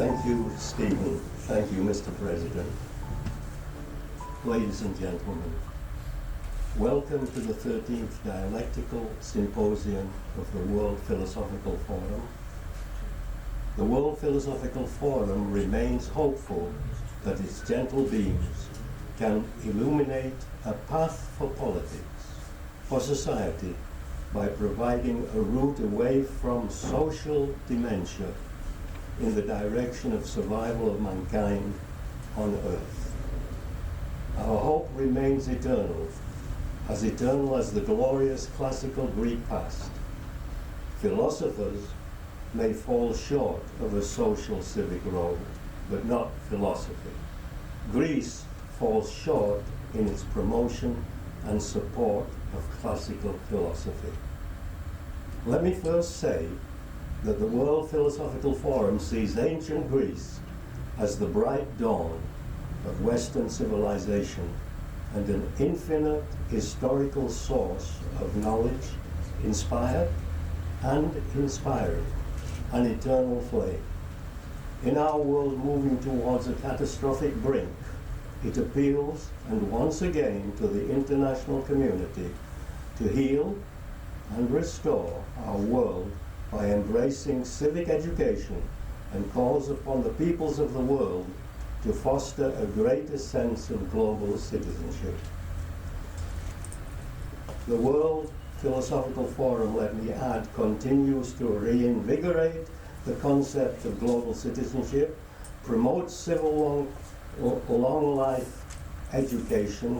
Thank you, Stephen. Thank you, Mr. President. Ladies and gentlemen, welcome to the 13th Dialectical Symposium of the World Philosophical Forum. The World Philosophical Forum remains hopeful that its gentle beams can illuminate a path for politics, for society, by providing a route away from social dementia in the direction of survival of mankind on Earth. Our hope remains eternal as the glorious classical Greek past. Philosophers may fall short of a social civic role, but not philosophy. Greece falls short in its promotion and support of classical philosophy. Let me first say that the World Philosophical Forum sees ancient Greece as the bright dawn of Western civilization and an infinite historical source of knowledge, inspired and inspiring, an eternal flame. In our world moving towards a catastrophic brink, it appeals, and once again, to the international community to heal and restore our world by embracing civic education, and calls upon the peoples of the world to foster a greater sense of global citizenship. The World Philosophical Forum, let me add, continues to reinvigorate the concept of global citizenship, promotes civil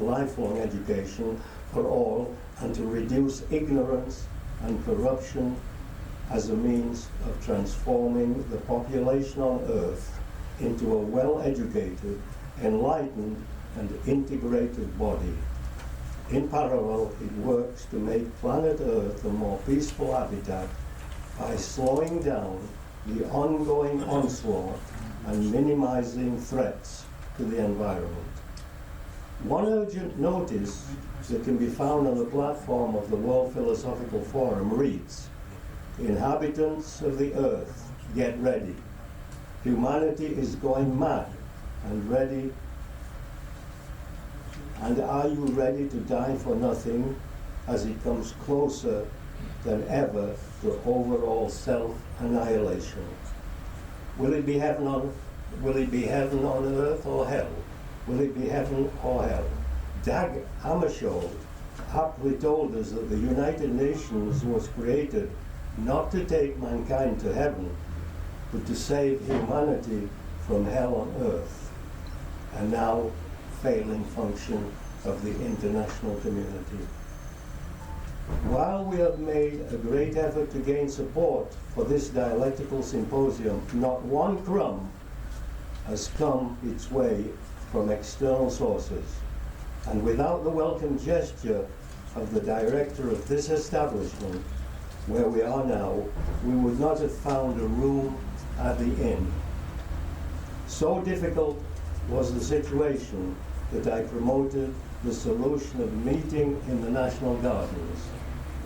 lifelong education for all, and to reduce ignorance and corruption as a means of transforming the population on Earth into a well-educated, enlightened, and integrated body. In parallel, it works to make planet Earth a more peaceful habitat by slowing down the ongoing onslaught and minimizing threats to the environment. One urgent notice that can be found on the platform of the World Philosophical Forum reads, "Inhabitants of the Earth, get ready. Humanity is going mad and ready. And are you ready to die for nothing as it comes closer than ever to overall self-annihilation? Will it be heaven on earth or hell? Will it be heaven or hell?" Dag Hammarskjöld aptly told us that the United Nations was created not to take mankind to heaven, but to save humanity from hell on earth, a now failing function of the international community. While we have made a great effort to gain support for this dialectical symposium, not one crumb has come its way from external sources. And without the welcome gesture of the director of this establishment, where we are now, we would not have found a room at the inn. So difficult was the situation that I promoted the solution of meeting in the National Gardens.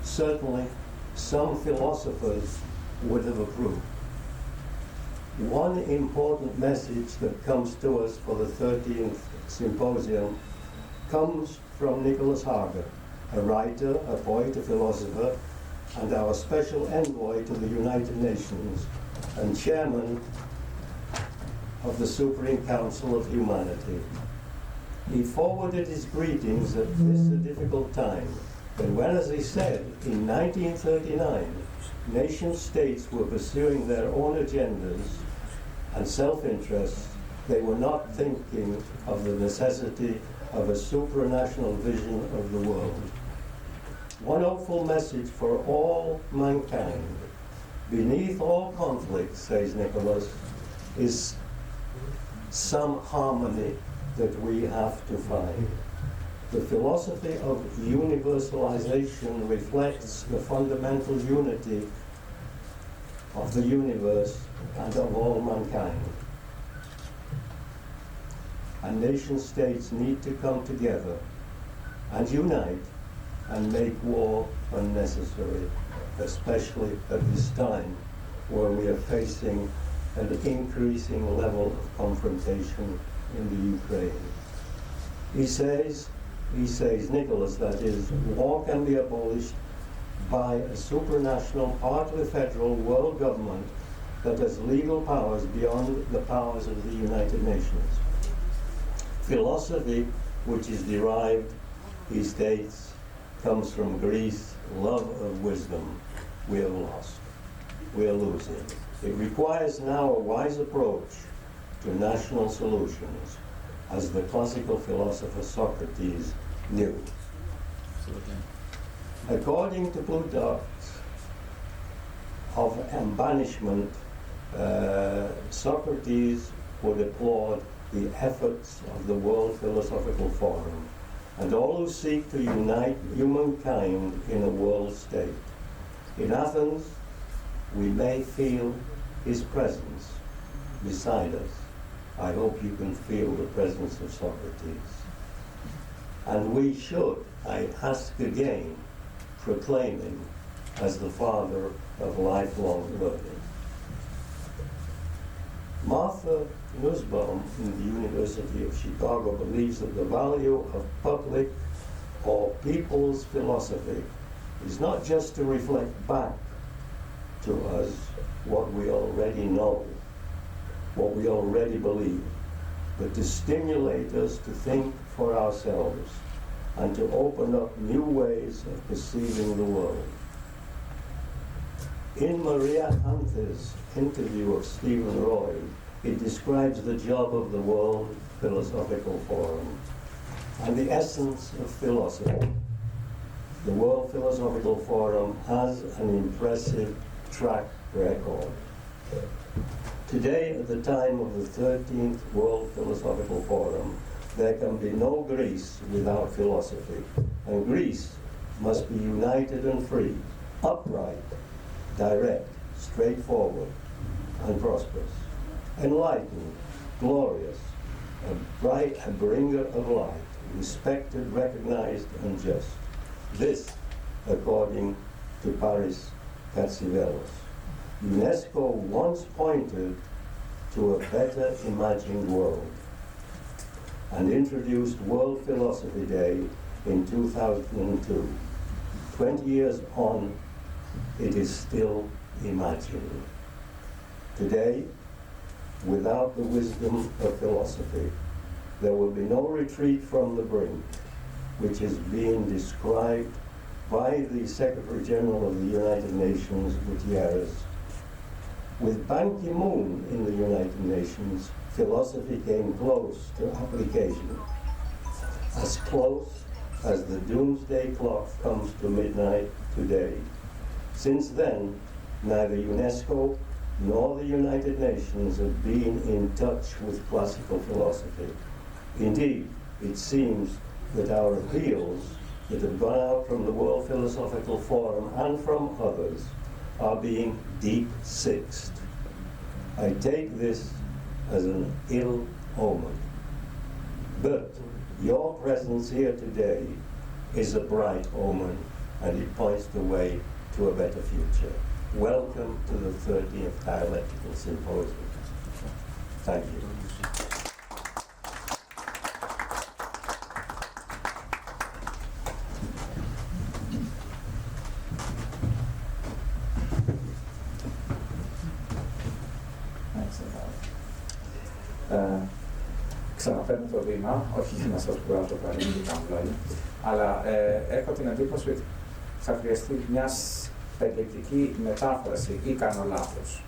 Certainly, some philosophers would have approved. One important message that comes to us for the 13th symposium comes from Nicholas Harger, a writer, a poet, a philosopher, and our special envoy to the United Nations and chairman of the Supreme Council of Humanity. He forwarded his greetings at this a difficult time, and when, as he said, in 1939, nation states were pursuing their own agendas and self-interest, they were not thinking of the necessity of a supranational vision of the world. One hopeful message for all mankind: beneath all conflict, says Nicholas, is some harmony that we have to find. The philosophy of universalization reflects the fundamental unity of the universe and of all mankind. And nation states need to come together and unite and make war unnecessary, especially at this time where we are facing an increasing level of confrontation in the Ukraine. He says, Nicholas, that is, war can be abolished by a supranational, partly federal world government that has legal powers beyond the powers of the United Nations. Philosophy, which is derived, he states, comes from Greece, love of wisdom. We have lost. We are losing. It requires now a wise approach to national solutions, as the classical philosopher Socrates knew. According to Plutarch of banishment, Socrates would applaud the efforts of the World Philosophical Forum and all who seek to unite humankind in a world state. In Athens, we may feel his presence beside us. I hope you can feel the presence of Socrates. And we should, I ask again, proclaim him as the father of lifelong learning. Martha Nussbaum in the University of Chicago believes that the value of public or people's philosophy is not just to reflect back to us what we already know, what we already believe, but to stimulate us to think for ourselves and to open up new ways of perceiving the world. In Maria Hunter's interview of Stephen Roy, it describes the job of the World Philosophical Forum and the essence of philosophy. The World Philosophical Forum has an impressive track record. Today, at the time of the 13th World Philosophical Forum, there can be no Greece without philosophy, and Greece must be united and free, upright, direct, straightforward, and prosperous, enlightened, glorious, a bringer of light, respected, recognized, and just. This, according to Paris Katsivelos. UNESCO once pointed to a better imagined world and introduced World Philosophy Day in 2002. 20 years on, it is still imagined. Today, without the wisdom of philosophy, there will be no retreat from the brink, which is being described by the Secretary General of the United Nations, Gutierrez. With Ban Ki-moon in the United Nations, philosophy came close to application, as close as the doomsday clock comes to midnight today. Since then, neither UNESCO nor the United Nations have been in touch with classical philosophy. Indeed, it seems that our appeals that have gone out from the World Philosophical Forum and from others are being deep-sixed. I take this as an ill omen. But your presence here today is a bright omen, and it points the way to a better future. Welcome to the 30th Dialectical Symposium. Thank you. Ξαναφέρνω το βήμα, όχι για να σας κουράσω πάλι με τα λόγια, αλλά έχω την εντύπωση ότι θα χρειαστεί μιας περιληπτική μετάφραση ή κάνω λάθος.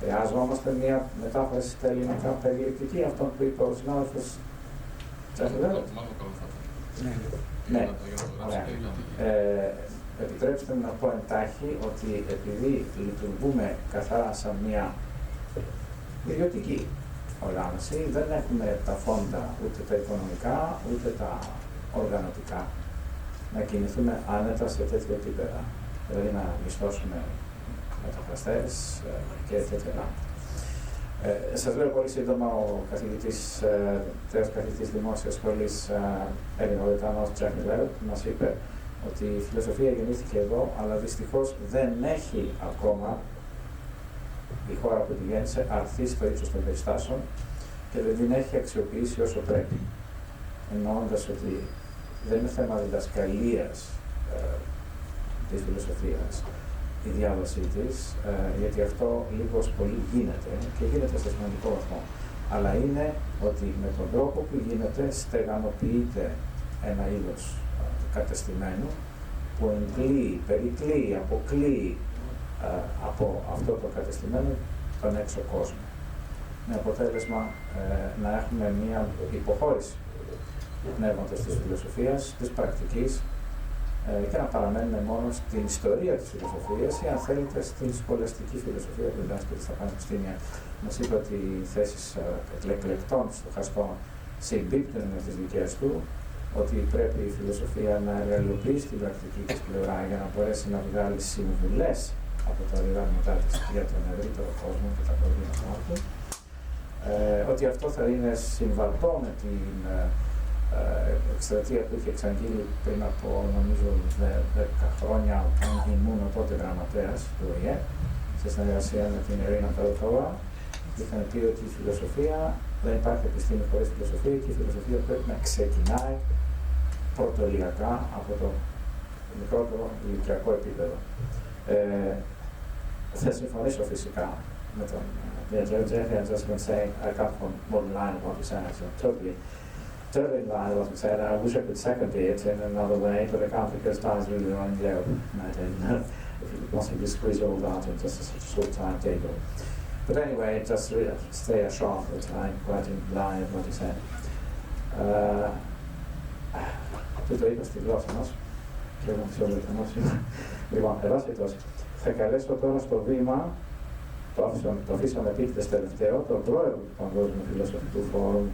Χρειάζομαστε μια μετάφραση στα ελληνικά περιληπτική, αυτό που είπε ο συνάδελφος Jeffrey Levett. Ναι, ωραία. Επιτρέψτε μου να πω εντάχει ότι επειδή λειτουργούμε καθαρά σαν μια ιδιωτική οργάνωση, δεν έχουμε τα φόντα ούτε τα οικονομικά ούτε τα οργανωτικά να κινηθούμε άνετα σε τέτοια επίπεδα. Δηλαδή να μισθώσουμε μεταφραστές και τέτοια πράγματα. Σας λέω πολύ σύντομα, ο τέος καθηγητής Δημόσιας Σχολής Ελληνοβρετανός Jeffrey Levett μας είπε ότι η φιλοσοφία γεννήθηκε εδώ, αλλά δυστυχώς δεν έχει ακόμα η χώρα που τη γέννησε αρθεί στο ύψος των περιστάσεων και δεν την έχει αξιοποιήσει όσο πρέπει. Εννοώντας ότι δεν είναι θέμα διδασκαλίας της φιλοσοφίας η διάβασή της, γιατί αυτό λίγος πολύ γίνεται και γίνεται σε σημαντικό βαθμό. Αλλά είναι ότι με τον τρόπο που γίνεται στεγανοποιείται ένα είδος κατεστημένου που εγκλείει, περικλείει, αποκλείει από αυτό το κατεστημένο τον έξω κόσμο. Με αποτέλεσμα να έχουμε μια υποχώρηση του πνεύματος της φιλοσοφίας, της πρακτικής και να παραμένουμε μόνο στην ιστορία της φιλοσοφίας ή αν θέλετε στην σχολαστική φιλοσοφία που διδάσκεται στα πανεπιστήμια. Μας είπε ότι οι θέσεις εκλεκτών στοχαστών συμπίπτουν με τις δικές του, ότι πρέπει η φιλοσοφία να реαλοποιήσει την πρακτική της πλευρά για να μπορέσει να βγάλει συμβουλές από τα διδάγματά της για τον ευρύτερο κόσμο και τα προβλήματά του, ότι αυτό θα είναι συμβατό με την εκστρατεία που είχε εξαγγείλει πριν από νομίζω 10 χρόνια, όταν ήμουν τότε γραμματέας του ΟΗΕ, σε συνεργασία με την Ειρήνα Πελκόβα, είχαν πει ότι η φιλοσοφία, δεν υπάρχει επιστήμη χωρίς φιλοσοφία και η φιλοσοφία πρέπει να ξεκινάει πρωτοηλιακά από το μικρότερο ηλικιακό επίπεδο. Θα συμφωνήσω φυσικά με τον Jeffrey. I just want to say I come from one line of what you said, so totally in line with what you said. I wish I could second it in another way, but I can't because time's really running low. And I don't know if you could possibly squeeze all that in just a short timetable. But anyway, just really stay a short for the time, quite in line with what you said. Το είπα στη γλώσσα μας και εγώ φυσιολογικά μας. Λοιπόν, ερώτητος. Θα καλέσω τώρα στο βήμα, το αφήσαμε επίτηδες τελευταίο, τον πρόεδρο του Παγκόσμιου Φιλοσοφικού Φόρουμ,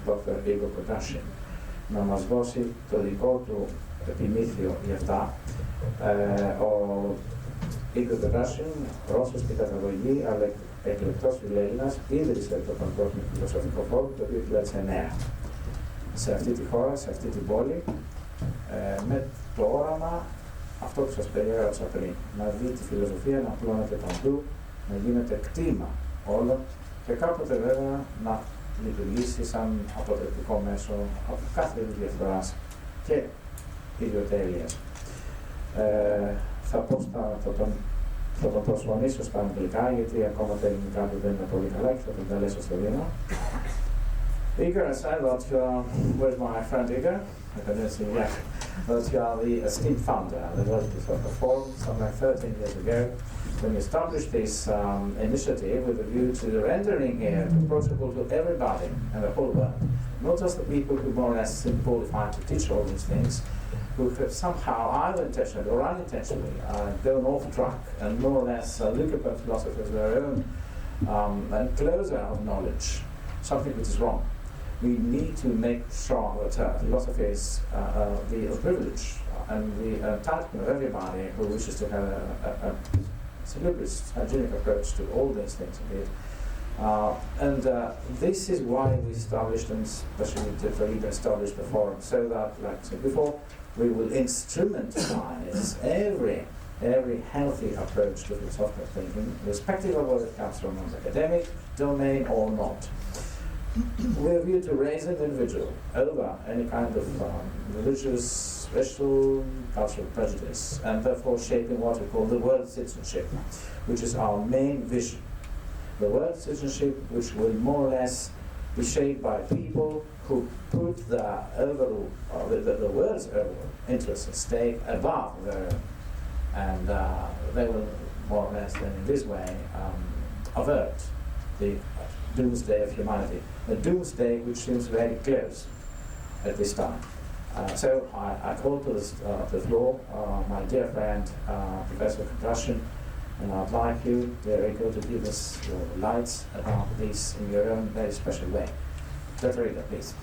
Dr. Igor Kodashin, να μας δώσει το δικό του επιμήθειο για αυτά. Ο Igor Kodashin, Ρώσος και καταγωγή, αλλά εκλεκτός φιλέλληνας, ίδρυσε το Παγκόσμιο Φιλοσοφικό Φόρουμ το 2009. Σε αυτή τη χώρα, σε αυτή την πόλη, με το όραμα αυτό που σας περιέγραψα πριν, να δει τη φιλοσοφία να απλώνεται παντού, να γίνεται κτήμα όλων και κάποτε βέβαια να λειτουργήσει σαν αποτρεπτικό μέσο από κάθε είδους διαφθοράς και ιδιοτέλειας. Θα τον προσφωνήσω στα αγγλικά, γιατί ακόμα τα ελληνικά του δεν είναι πολύ καλά και θα τον καλέσω στο βήμα. Igor, I said that where's my friend Igor? I don't see yet. That you are the esteemed founder and the developers of the forum, something like 13 years ago, when you established this initiative with a view to rendering it approachable to everybody in the whole world. Not just the people who more or less seem qualified to teach all these things, who have somehow, either intentionally or unintentionally, gone off track and more or less look upon philosophy as their own enclosure of knowledge, something which is wrong. We need to make sure that philosophy is the privilege and the entitlement of everybody who wishes to have a salubrious, hygienic approach to all these things indeed. And this is why we established, and especially Jeffrey Levett established the forum, so that, like I said before, we will instrumentalize every healthy approach to philosophical thinking, irrespective of whether it comes from an academic domain or not. We are here to raise an individual over any kind of religious, racial, cultural prejudice, and therefore shaping what we call the world citizenship, which is our main vision. The world citizenship which will more or less be shaped by people who put the overall, the world's overall interests and stake above their own, and they will more or less then in this way avert the doomsday of humanity, a doomsday which seems very close at this time. So I call to the floor my dear friend, Professor Kodashin, and I'd like you, dear Rico, to give us your lights about this in your own very special way. Dr. Rico, please.